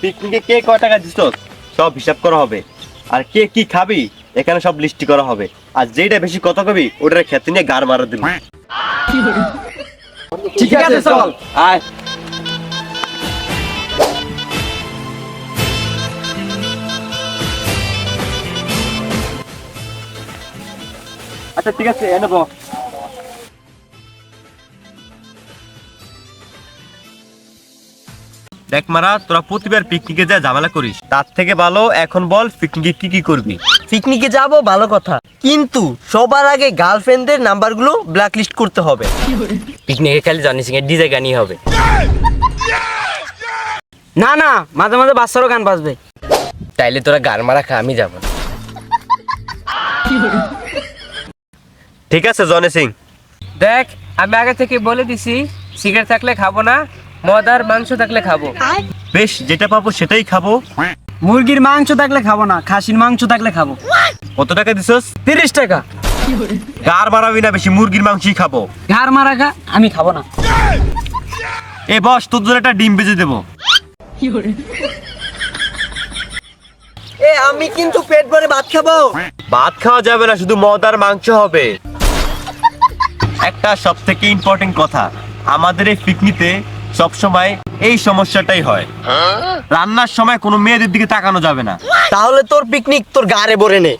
পিকনিকে কে কয় টাকা দিছ সব হিসাব করা হবে, আর কে কি খাবি এখানে সব লিস্ট করা হবে, আর যেটা বেশি কথা কবি ওটার খেতে নিয়ে গাড় মারা দিবি। ঠিক আছে চল। আয়। আচ্ছা ঠিক আছে এনে বল। দেখ মারা, তোরা প্রতিবার পিকনিকে যা ঝামেলা করিস, তার থেকে ভালো এখন বল পিকনিকে কি কি করবি। পিকনিকে যাব ভালো কথা, কিন্তু সবার আগে গার্লফ্রেন্ডদের নাম্বারগুলো ব্ল্যাক লিস্ট করতে হবে। পিকনিকে খালি জনি সিং এর ডিজে গানই হবে। না না, মাঝে মাঝে বাচ্চারও গান বাজবে। তাইলে তোরা গান মারা খা, আমি যাব। ঠিক আছে জনি সিং। দেখ, আমি আগে থেকে বলে দিছি সিগারেট থাকলে খাবো না, মদ আর মাংস থাকলে খাবো। বেশ, যেটা পাবো সেটাই খাবো। মুরগির মাংস থাকলে খাবো না, খাসির মাংস থাকলে খাবো। কত টাকা দিছস? 30 টাকা। গার মারাবি না বেশি, মুরগির মাংসই খাবো। ঘাড় মারা খা, আমি খাবো না। এ বস, তোর জন্য একটা ডিম ভেজে দেবো। এ আমি কিন্তু পেট ভরে ভাত খাবো। ভাত খাওয়া যাবে না, শুধু মদ আর মাংস হবে। একটা সব থেকে ইম্পর্টেন্ট কথা, আমাদের এই পিকনিকে সবসময় এই সমস্যাটাই হয়, রান্নার সময় কোনো মেয়েদের দিকে তাকানো যাবে না। তাহলে তোর পিকনিক তোর গাড়ে ভরে নে।